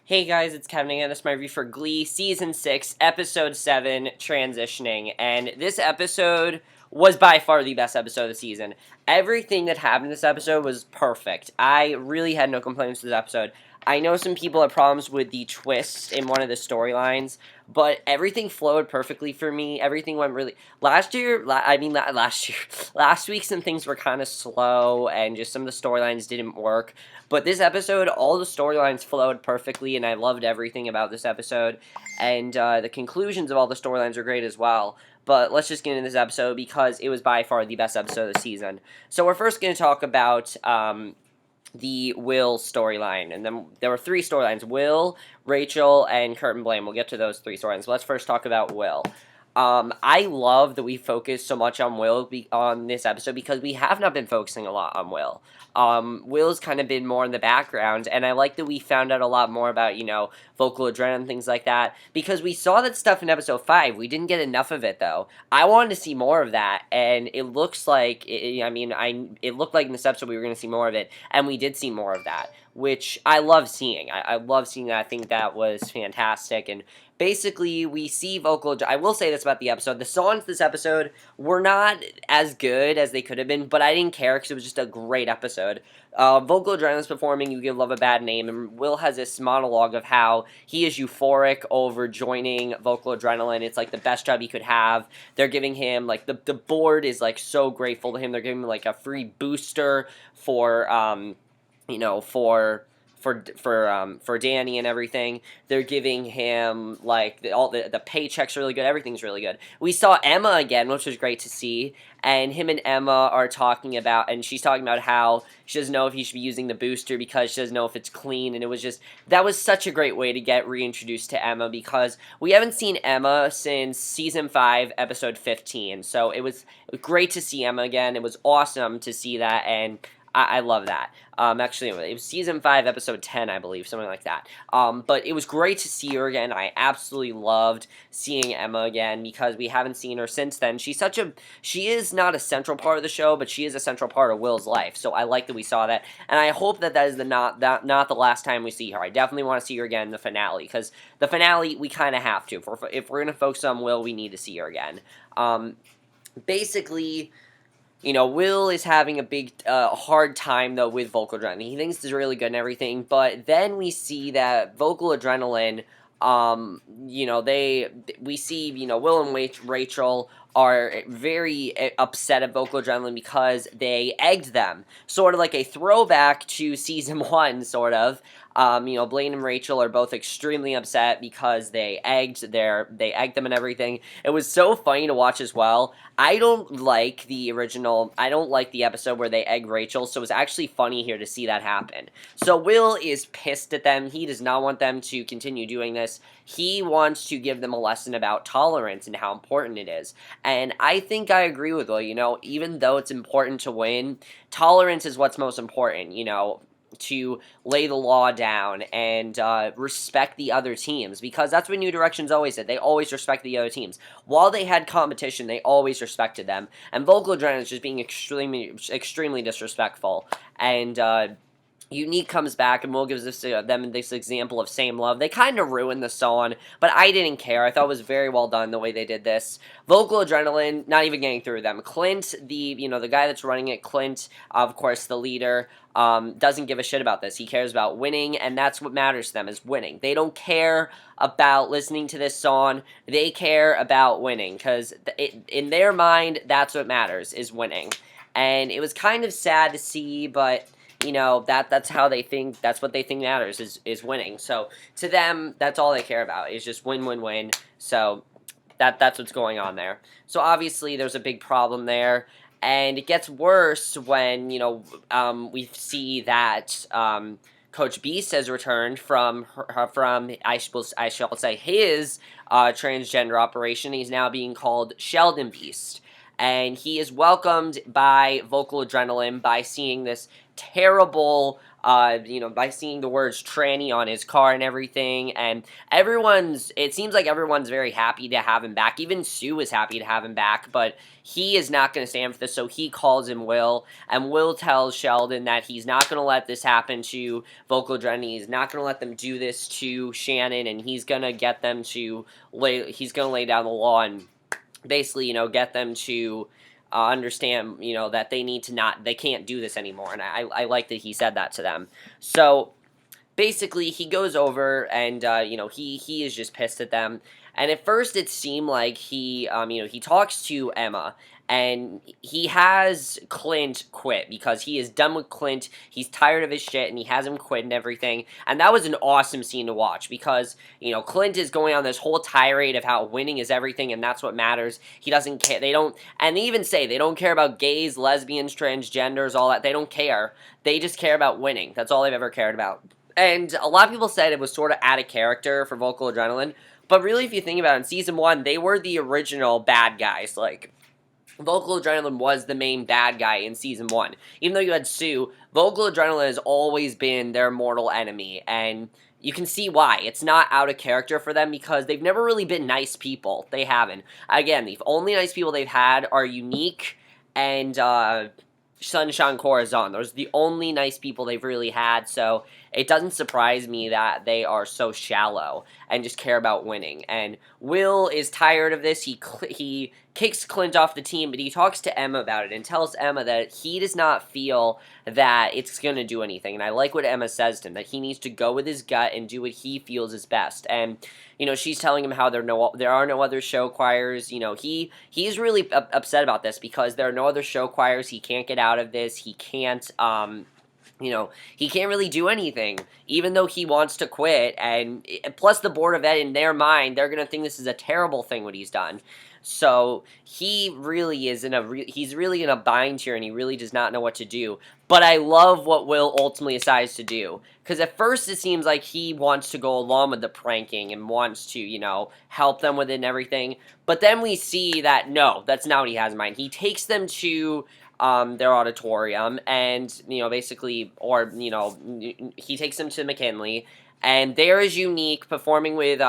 Hey guys, it's Kevin again. This is my review for Glee Season 6, Episode 7, Transitioning. And this episode was by far the best episode of the season. Everything that happened in this episode was perfect. I really had no complaints with this episode. I know some people have problems with the twist in one of the storylines, but everything flowed perfectly for me. Everything went really... Last week some things were kind of slow, and just some of the storylines didn't work. But this episode, all the storylines flowed perfectly, and I loved everything about this episode. And the conclusions of all the storylines are great as well. But let's just get into this episode because it was by far the best episode of the season. So we're first going to talk about the Will storyline. And then there were three storylines: Will, Rachel, and Kurt and Blaine. We'll get to those three storylines. Let's first talk about Will. I love that we focus so much on Will on this episode because we have not been focusing a lot on Will. Will's kind of been more in the background, and I like that we found out a lot more about, vocal adrenaline, things like that, because we saw that stuff in episode 5. We didn't get enough of it, though. I wanted to see more of that, and it looks like, it looked like in this episode we were going to see more of it, and we did see more of that, which I love seeing. I love seeing that. I think that was fantastic, and basically, we see I will say this about the episode. The songs this episode were not as good as they could have been, but I didn't care because it was just a great episode. Vocal Adrenaline's performing You Give Love a Bad Name, and Will has this monologue of how he is euphoric over joining Vocal Adrenaline. It's like the best job he could have. They're giving him, like, the board is, like, so grateful to him. They're giving him, like, a free booster for for Danny and everything. They're giving him, like, the paychecks are really good. Everything's really good. We saw Emma again, which was great to see, and him and Emma are talking about, and she's talking about how she doesn't know if he should be using the booster because she doesn't know if it's clean, and that was such a great way to get reintroduced to Emma because we haven't seen Emma since Season 5, Episode 15, so it was great to see Emma again. It was awesome to see that, and I love that. Actually, it was Season 5, Episode 10, I believe, something like that. But it was great to see her again. I absolutely loved seeing Emma again because we haven't seen her since then. She is not a central part of the show, but she is a central part of Will's life. So I like that we saw that, and I hope that is not the last time we see her. I definitely want to see her again in the finale because the finale we kind of have to. If we're gonna focus on Will, we need to see her again. Basically, Will is having a big, hard time, though, with Vocal Adrenaline. He thinks it's really good and everything, but then we see that Vocal Adrenaline, we see, Will and Rachel are very upset at Vocal Adrenaline because they egged them. Sort of like a throwback to Season 1, sort of. Blaine and Rachel are both extremely upset because they egged them and everything. It was so funny to watch as well. I don't like the episode where they egg Rachel, so it was actually funny here to see that happen. So Will is pissed at them. He does not want them to continue doing this. He wants to give them a lesson about tolerance and how important it is. And I think I agree with Will, even though it's important to win, tolerance is what's most important, to lay the law down and respect the other teams, because that's what New Directions always did. They always respected the other teams. While they had competition, they always respected them. And Vocal Adrenaline is just being extremely disrespectful. And Unique comes back, and Will gives them this example of Same Love. They kind of ruined the song, but I didn't care. I thought it was very well done the way they did this. Vocal Adrenaline, not even getting through them. Clint, the guy that's running it, Clint, of course, the leader, doesn't give a shit about this. He cares about winning, and that's what matters to them, is winning. They don't care about listening to this song. They care about winning, because in their mind, that's what matters, is winning. And it was kind of sad to see, but that's how they think. That's what they think matters, is winning. So to them, that's all they care about, is just win, win, win. So that's what's going on there. So obviously there's a big problem there, and it gets worse when we see that Coach Beiste has returned from I shall say his transgender operation. He's now being called Sheldon Beiste. And he is welcomed by Vocal Adrenaline by seeing this terrible by seeing the words tranny on his car and everything, and it seems like everyone's very happy to have him back. Even Sue is happy to have him back, but he is not going to stand for this, so he calls him Will, and Will tells Sheldon that he's not going to let this happen to Vocal Adrenaline. He's not going to let them do this to Shannon, and he's going to get them to lay down the law and basically, get them to understand, that they can't do this anymore. And I like that he said that to them. So basically, he goes over and, he is just pissed at them. And at first, it seemed like he talks to Emma, and he has Clint quit because he is done with Clint. He's tired of his shit, and he has him quit and everything. And that was an awesome scene to watch because, Clint is going on this whole tirade of how winning is everything and that's what matters. He doesn't care. And they even say they don't care about gays, lesbians, transgenders, all that. They don't care. They just care about winning. That's all they've ever cared about. And a lot of people said it was sort of out of character for Vocal Adrenaline, but really, if you think about it, in Season 1, they were the original bad guys. Like, Vocal Adrenaline was the main bad guy in Season 1. Even though you had Sue, Vocal Adrenaline has always been their mortal enemy, and you can see why. It's not out of character for them because they've never really been nice people. They haven't. Again, the only nice people they've had are Unique and, Sunshine Corazon. Those are the only nice people they've really had, so it doesn't surprise me that they are so shallow and just care about winning. And Will is tired of this. He kicks Clint off the team, but he talks to Emma about it and tells Emma that he does not feel that it's going to do anything. And I like what Emma says to him, that he needs to go with his gut and do what he feels is best. And, she's telling him how there are no other show choirs. He's really upset about this because there are no other show choirs. He can't get out of this. He can't, he can't really do anything, even though he wants to quit, and plus the Board of Ed, in their mind, they're going to think this is a terrible thing what he's done. So he really is he's really in a bind here, and he really does not know what to do. But I love what Will ultimately decides to do, because at first it seems like he wants to go along with the pranking and wants to, help them with it and everything. But then we see that, no, that's not what he has in mind. He takes them to their auditorium, and, basically, or, he takes them to McKinley, and there is Unique performing with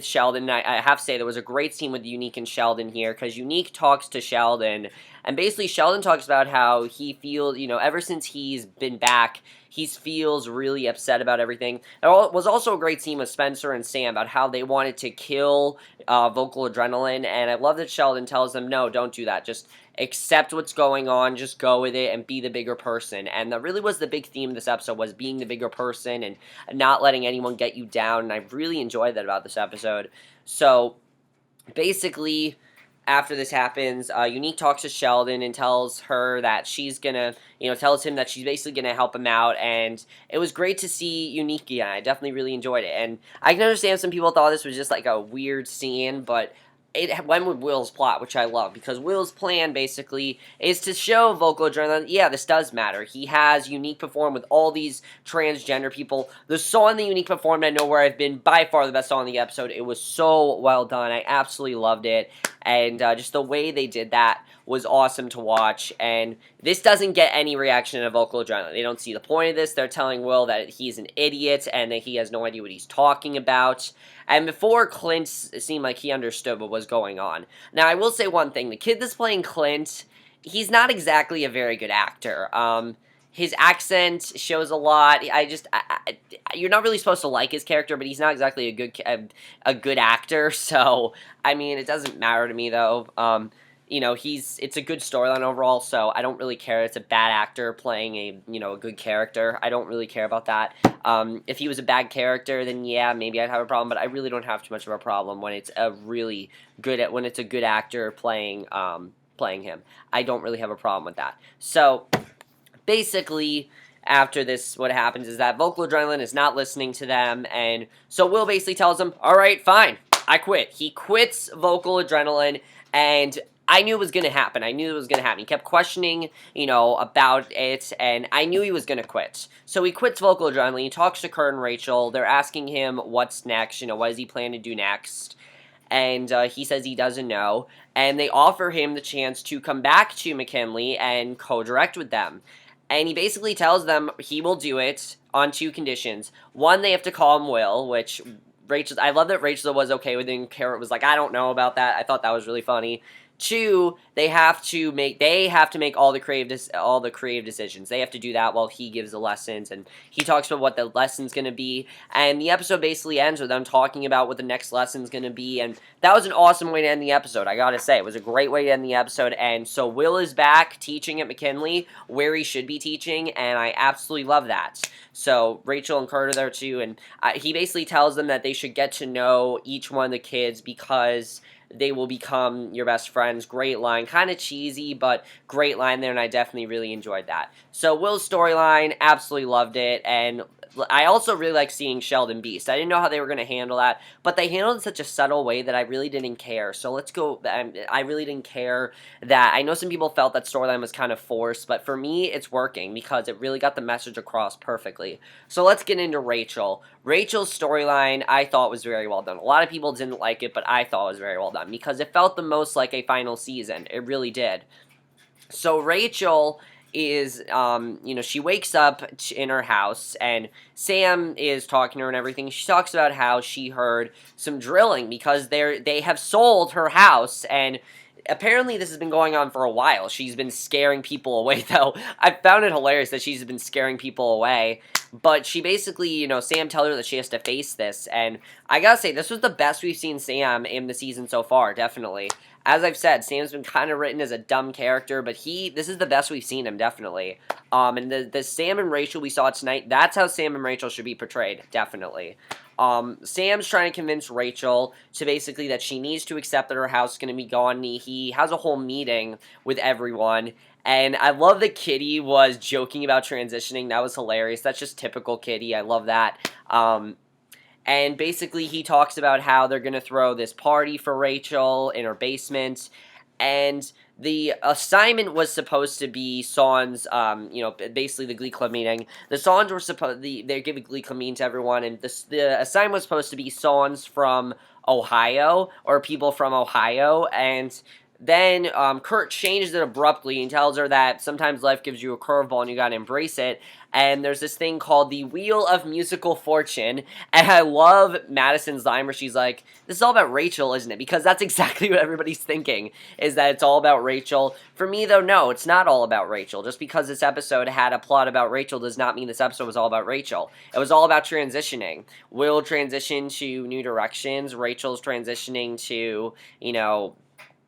Sheldon. I have to say, there was a great scene with Unique and Sheldon here, because Unique talks to Sheldon, and basically Sheldon talks about how he feels, ever since he's been back, he feels really upset about everything. There was also a great scene with Spencer and Sam about how they wanted to kill Vocal Adrenaline, and I love that Sheldon tells them, no, don't do that, just accept what's going on, just go with it, and be the bigger person. And that really was the big theme of this episode, was being the bigger person and not letting anyone get you down, and I really enjoyed that about this episode. So, basically, after this happens, Unique talks to Sheldon and tells her that she's gonna, tells him that she's basically gonna help him out, and it was great to see Unique again. I definitely really enjoyed it, and I can understand some people thought this was just like a weird scene, but it went with Will's plot, which I love, because Will's plan, basically, is to show Vocal Adrenaline, yeah, this does matter. He has Unique perform with all these transgender people. The song that Unique performed, I Know Where I've Been, by far the best song in the episode. It was so well done. I absolutely loved it, and just the way they did that was awesome to watch, and this doesn't get any reaction in Vocal Adrenaline. They don't see the point of this. They're telling Will that he's an idiot and that he has no idea what he's talking about. And before, Clint seemed like he understood what was going on. Now, I will say one thing. The kid that's playing Clint, he's not exactly a very good actor. His accent shows a lot. You're not really supposed to like his character, but he's not exactly a good actor. So, I mean, it doesn't matter to me, though. It's a good storyline overall, so I don't really care. It's a bad actor playing a good character. I don't really care about that. If he was a bad character, then yeah, maybe I'd have a problem, but I really don't have too much of a problem when it's a good actor playing him. I don't really have a problem with that. So, basically, after this, what happens is that Vocal Adrenaline is not listening to them, and so Will basically tells him, alright, fine, I quit. He quits Vocal Adrenaline, and I knew it was going to happen. He kept questioning, about it, and I knew he was going to quit. So he quits Vocal Adrenaline. He talks to Kurt and Rachel. They're asking him what's next, what does he plan to do next? And he says he doesn't know. And they offer him the chance to come back to McKinley and co-direct with them. And he basically tells them he will do it on 2 conditions. One, they have to call him Will, which I love that Rachel was okay with it, and Carrot was like, I don't know about that. I thought that was really funny. 2, they have to make all the creative decisions. They have to do that while he gives the lessons, and he talks about what the lesson's going to be. And the episode basically ends with them talking about what the next lesson's going to be, and that was an awesome way to end the episode. I gotta say, it was a great way to end the episode. And so Will is back teaching at McKinley, where he should be teaching, and I absolutely love that. So Rachel and Kurt are there too, and he basically tells them that they should get to know each one of the kids because they will become your best friends. Great line. Kind of cheesy, but great line there, and I definitely really enjoyed that. So Will's storyline, absolutely loved it, and I also really like seeing Sheldon Beiste. I didn't know how they were going to handle that, but they handled it in such a subtle way that I really didn't care. So let's go. I really didn't care that. I know some people felt that storyline was kind of forced, but for me, it's working because it really got the message across perfectly. So let's get into Rachel. Rachel's storyline, I thought was very well done. A lot of people didn't like it, but I thought it was very well done because it felt the most like a final season. It really did. So Rachel is, she wakes up in her house, and Sam is talking to her and everything. She talks about how she heard some drilling because they have sold her house, and apparently this has been going on for a while. She's been scaring people away, though. I found it hilarious that she's been scaring people away. But she basically, Sam tells her that she has to face this. And I gotta say, this was the best we've seen Sam in the season so far, definitely. As I've said, Sam's been kind of written as a dumb character, but this is the best we've seen him, definitely. And the Sam and Rachel we saw tonight, that's how Sam and Rachel should be portrayed, definitely. Sam's trying to convince Rachel to basically that she needs to accept that her house is going to be gone. He has a whole meeting with everyone, and I love that Kitty was joking about transitioning. That was hilarious. That's just typical Kitty. I love that. And basically he talks about how they're going to throw this party for Rachel in her basement, and the assignment was supposed to be songs, basically the Glee Club meeting. The songs were they're giving Glee Club meeting to everyone, and the assignment was supposed to be songs from Ohio, or people from Ohio, and then Kurt changes it abruptly and tells her that sometimes life gives you a curveball and you gotta embrace it. And there's this thing called the Wheel of Musical Fortune. And I love Madison's line where she's like, this is all about Rachel, isn't it? Because that's exactly what everybody's thinking, is that it's all about Rachel. For me, though, no, it's not all about Rachel. Just because this episode had a plot about Rachel does not mean this episode was all about Rachel. It was all about transitioning. Will transitioned to new directions. Rachel's transitioning to,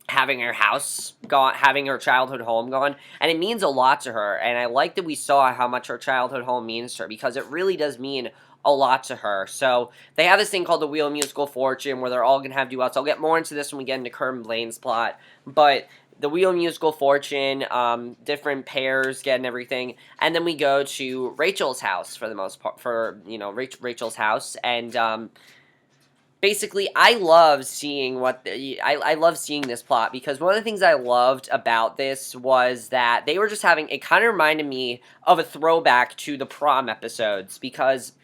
having her house gone, having her childhood home gone, and it means a lot to her, and I like that we saw how much her childhood home means to her, because it really does mean a lot to her. So they have this thing called the Wheel of Musical Fortune, where they're all going to have duets. I'll get more into this when we get into Kurt and Blaine's plot, but the Wheel of Musical Fortune, different pairs get and everything, and then we go to Rachel's house for the most part, Rachel's house, and, basically, I love seeing I love seeing this plot, because one of the things I loved about this was that they were just having, it kind of reminded me of a throwback to the prom episodes, because,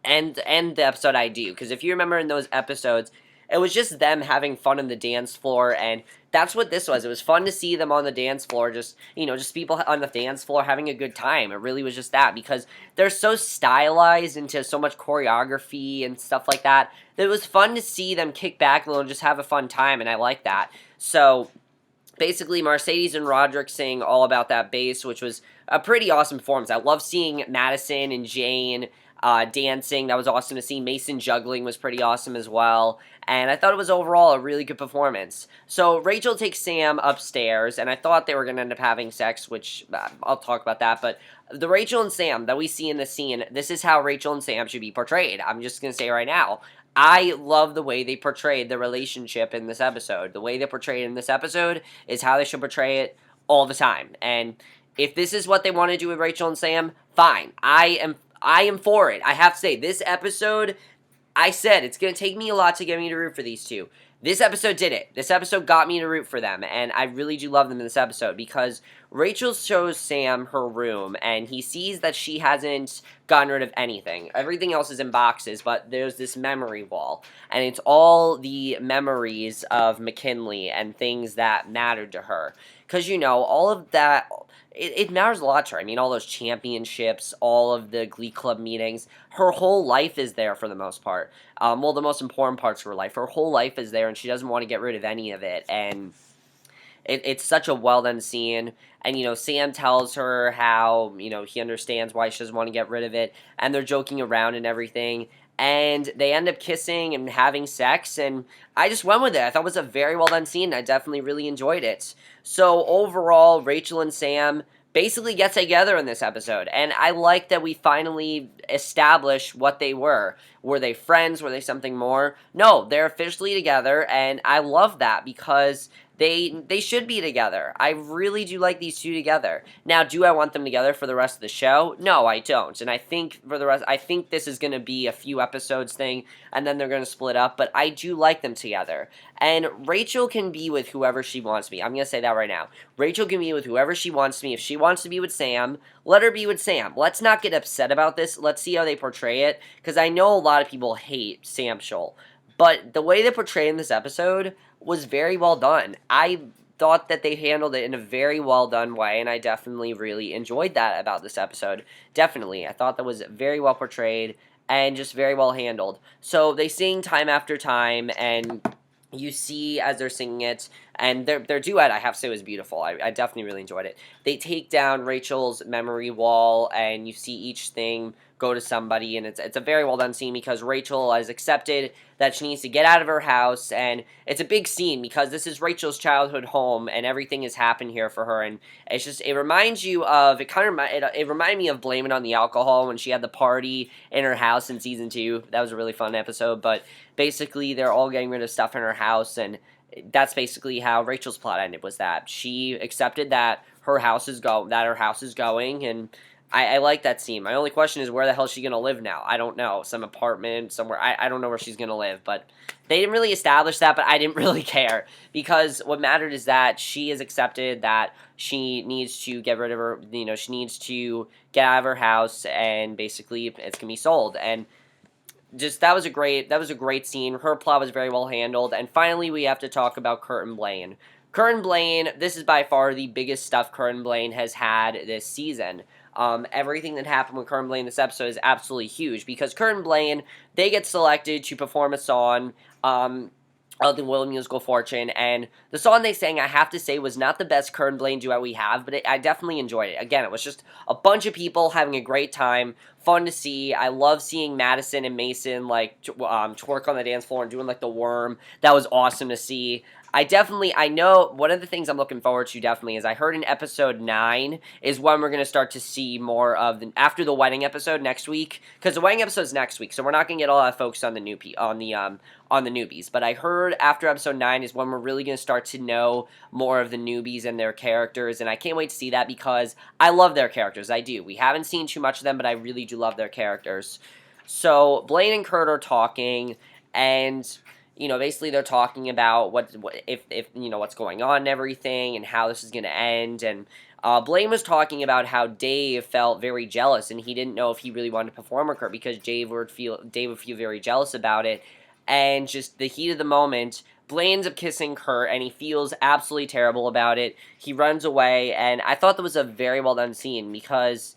and the episode I do, because if you remember in those episodes, it was just them having fun on the dance floor, and that's what this was. It was fun to see them on the dance floor, just people on the dance floor having a good time. It really was just that, because they're so stylized into so much choreography and stuff like that, that it was fun to see them kick back a little and just have a fun time, and I like that. So basically, Mercedes and Roderick sing All About That Bass, which was a pretty awesome performance. I love seeing Madison and Jane dancing. That was awesome to see. Mason juggling was pretty awesome as well. And I thought it was overall a really good performance. So Rachel takes Sam upstairs, and I thought they were going to end up having sex, which I'll talk about that. But the Rachel and Sam that we see in the scene, this is how Rachel and Sam should be portrayed. I'm just going to say right now, I love the way they portrayed the relationship in this episode. The way they portrayed it in this episode is how they should portray it all the time. And if this is what they want to do with Rachel and Sam, fine. I am for it. I have to say, this episode, I said it's going to take me a lot to get me to root for these two. This episode did it. This episode got me to root for them, and I really do love them in this episode, because Rachel shows Sam her room, and he sees that she hasn't gotten rid of anything. Everything else is in boxes, but there's this memory wall, and it's all the memories of McKinley and things that mattered to her. Because, all of that, it matters a lot to her. I mean, all those championships, all of the Glee Club meetings, her whole life is there for the most part. Well, the most important parts of her life. Her whole life is there, and she doesn't want to get rid of any of it. And it's such a well done scene. And, Sam tells her how, he understands why she doesn't want to get rid of it. And they're joking around and everything. And they end up kissing and having sex. And I just went with it. I thought it was a very well done scene. I definitely really enjoyed it. So overall, Rachel and Sam basically get together in this episode. And I like that we finally established what they were. Were they friends? Were they something more? No, they're officially together. And I love that because they should be together. I really do like these two together. Now, do I want them together for the rest of the show? No, I don't. And I think I think this is going to be a few episodes thing, and then they're going to split up. But I do like them together. And Rachel can be with whoever she wants to be. I'm going to say that right now. Rachel can be with whoever she wants to be. If she wants to be with Sam, let her be with Sam. Let's not get upset about this. Let's see how they portray it. Because I know a lot of people hate Sam Scholl. But the way they portrayed in this episode was very well done. I thought that they handled it in a very well done way, and I definitely really enjoyed that about this episode. Definitely. I thought that was very well portrayed and just very well handled. So they sing time after time, and you see as they're singing it, and their duet, I have to say, was beautiful. I definitely really enjoyed it. They take down Rachel's memory wall, and you see each thing go to somebody, and it's a very well done scene because Rachel has accepted that she needs to get out of her house, and it's a big scene because this is Rachel's childhood home, and everything has happened here for her, and it reminds you of, it reminded me of Blame It on the Alcohol when she had the party in her house in season 2. That was a really fun episode, but basically they're all getting rid of stuff in her house, and that's basically how Rachel's plot ended, was that she accepted that her house is going, and I like that scene. My only question is, where the hell is she going to live now? I don't know. Some apartment somewhere. I don't know where she's going to live, but they didn't really establish that, but I didn't really care because what mattered is that she has accepted that she needs to get rid of her, she needs to get out of her house, and basically it's going to be sold. And just that was a great scene. Her plot was very well handled. And finally, we have to talk about Kurt and Blaine. Kurt and Blaine, this is by far the biggest stuff Kurt and Blaine has had this season. Everything that happened with Kurt and Blaine this episode is absolutely huge because Kurt and Blaine, they get selected to perform a song of the Will musical Fortune, and the song they sang, I have to say, was not the best Kurt and Blaine duet we have, but I definitely enjoyed it. Again, it was just a bunch of people having a great time, fun to see. I love seeing Madison and Mason, twerk on the dance floor and doing, the worm. That was awesome to see. I know one of the things I'm looking forward to definitely is I heard in episode 9 is when we're going to start to see more of after the wedding episode next week, because the wedding episode's next week, so we're not going to get all that focused on the newbies, but I heard after episode 9 is when we're really going to start to know more of the newbies and their characters, and I can't wait to see that because I love their characters, I do. We haven't seen too much of them, but I really do love their characters. So Blaine and Kurt are talking, and basically they're talking about what's going on and everything and how this is going to end. And Blaine was talking about how Dave felt very jealous and he didn't know if he really wanted to perform with her because Dave would feel very jealous about it. And just the heat of the moment, Blaine ends up kissing Kurt and he feels absolutely terrible about it. He runs away, and I thought that was a very well done scene because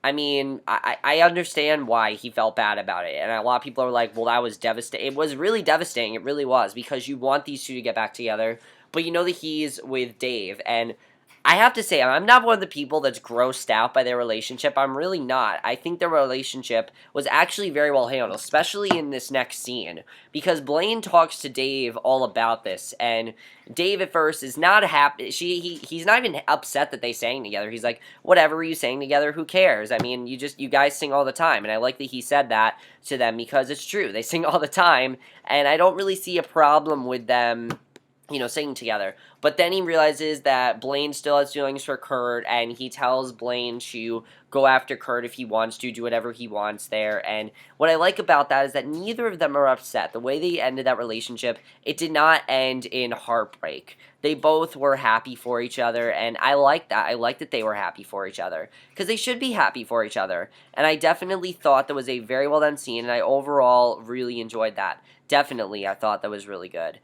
I understand why he felt bad about it, and a lot of people are like, well, that was devastating. It was really devastating, it really was, because you want these two to get back together, but you know that he's with Dave, and I have to say, I'm not one of the people that's grossed out by their relationship. I'm really not. I think their relationship was actually very well handled, especially in this next scene, because Blaine talks to Dave all about this, and Dave at first is not happy. He's not even upset that they sang together. He's like, whatever, you sang together, who cares? I mean, you guys sing all the time, and I like that he said that to them because it's true. They sing all the time, and I don't really see a problem with them singing together. But then he realizes that Blaine still has feelings for Kurt, and he tells Blaine to go after Kurt if he wants to, do whatever he wants there. And what I like about that is that neither of them are upset. The way they ended that relationship, it did not end in heartbreak. They both were happy for each other, and I like that. I like that they were happy for each other, because they should be happy for each other. And I definitely thought that was a very well done scene, and I overall really enjoyed that. Definitely, I thought that was really good.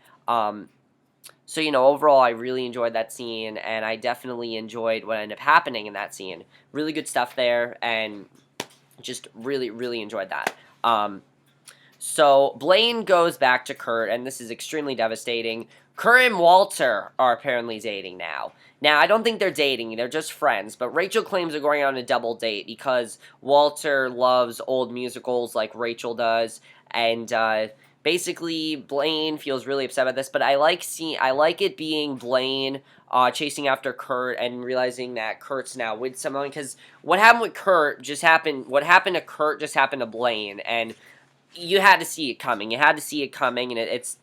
So, overall, I really enjoyed that scene, and I definitely enjoyed what ended up happening in that scene. Really good stuff there, and just really, really enjoyed that. So Blaine goes back to Kurt, and this is extremely devastating. Kurt and Walter are apparently dating now. Now, I don't think they're dating, they're just friends, but Rachel claims they're going on a double date because Walter loves old musicals like Rachel does, and basically Blaine feels really upset about this, but I like it being Blaine chasing after Kurt and realizing that Kurt's now with someone, because what happened with Kurt just happened, what happened to Kurt just happened to Blaine, and you had to see it coming. You had to see it coming, and it's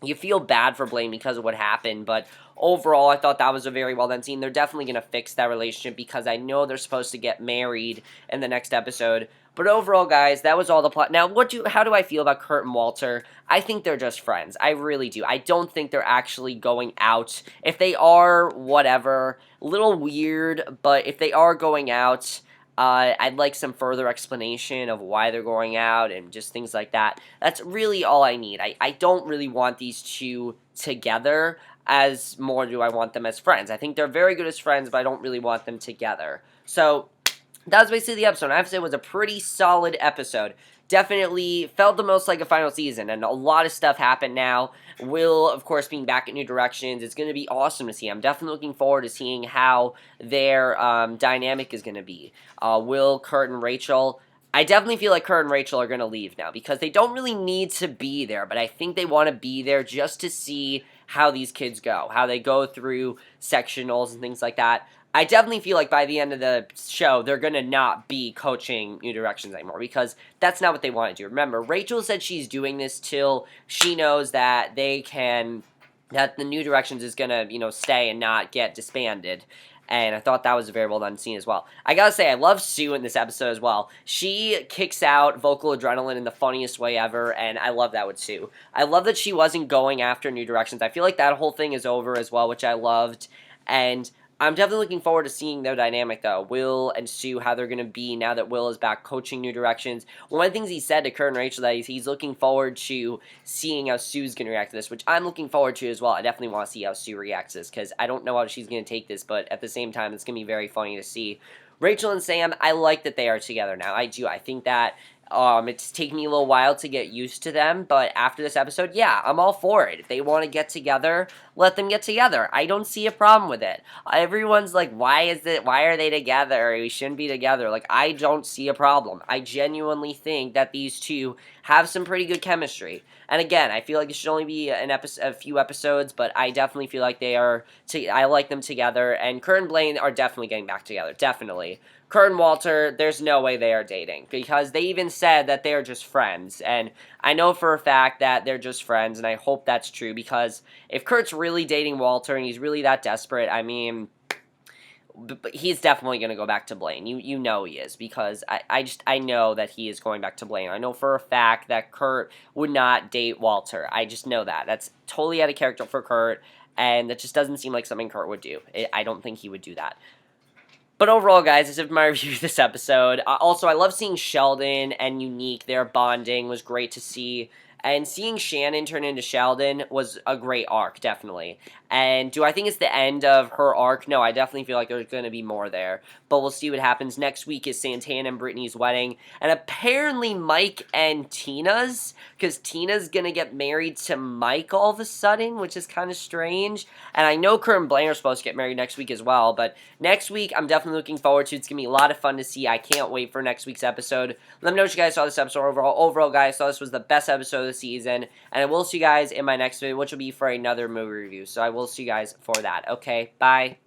you feel bad for Blaine because of what happened, but overall, I thought that was a very well done scene. They're definitely going to fix that relationship because I know they're supposed to get married in the next episode. But overall, guys, that was all the plot. Now, how do I feel about Kurt and Walter? I think they're just friends. I really do. I don't think they're actually going out. If they are, whatever. A little weird, but if they are going out, I'd like some further explanation of why they're going out and just things like that. That's really all I need. I don't really want these two together, as more do I want them as friends. I think they're very good as friends, but I don't really want them together. So, that was basically the episode. I have to say it was a pretty solid episode. Definitely felt the most like a final season, and a lot of stuff happened now. Will, of course, being back at New Directions, it's going to be awesome to see. I'm definitely looking forward to seeing how their dynamic is going to be. Will, Kurt, and Rachel. I definitely feel like Kurt and Rachel are going to leave now because they don't really need to be there, but I think they want to be there just to see how these kids go, how they go through sectionals and things like that. I definitely feel like by the end of the show, they're going to not be coaching New Directions anymore because that's not what they want to do. Remember, Rachel said she's doing this till she knows that that the New Directions is going to, stay and not get disbanded. And I thought that was a very well done scene as well. I gotta say, I love Sue in this episode as well. She kicks out vocal adrenaline in the funniest way ever, and I love that with Sue. I love that she wasn't going after New Directions. I feel like that whole thing is over as well, which I loved. And I'm definitely looking forward to seeing their dynamic, though. Will and Sue, how they're going to be now that Will is back coaching New Directions. One of the things he said to Kurt and Rachel that he's looking forward to seeing how Sue's going to react to this, which I'm looking forward to as well. I definitely want to see how Sue reacts to this because I don't know how she's going to take this, but at the same time, it's going to be very funny to see. Rachel and Sam, I like that they are together now. I do. I think that it's taken me a little while to get used to them, but after this episode, yeah, I'm all for it. If they want to get together, let them get together. I don't see a problem with it. Everyone's like, why are they together? We shouldn't be together. Like, I don't see a problem. I genuinely think that these two have some pretty good chemistry. And again, I feel like it should only be a few episodes, but I definitely feel like I like them together, and Kurt and Blaine are definitely getting back together. Definitely. Kurt and Walter, there's no way they are dating because they even said that they are just friends. And I know for a fact that they're just friends, and I hope that's true because if Kurt's really dating Walter and he's really that desperate, I mean, he's definitely going to go back to Blaine. You know he is because I know that he is going back to Blaine. I know for a fact that Kurt would not date Walter. I just know that. That's totally out of character for Kurt, and that just doesn't seem like something Kurt would do. I don't think he would do that. But overall, guys, this is my review of this episode. Also, I love seeing Sheldon and Unique. Their bonding was great to see. And seeing Shannon turn into Sheldon was a great arc, definitely. And do I think it's the end of her arc? No, I definitely feel like there's going to be more there. But we'll see what happens. Next week is Santana and Brittany's wedding. And apparently Mike and Tina's. Because Tina's going to get married to Mike all of a sudden, which is kind of strange. And I know Kurt and Blaine are supposed to get married next week as well. But next week, I'm definitely looking forward to. It's going to be a lot of fun to see. I can't wait for next week's episode. Let me know what you guys saw this episode overall. Overall, guys, I thought this was the best episode of the season. And I will see you guys in my next video, which will be for another movie review. So I will see you guys for that. Okay, bye.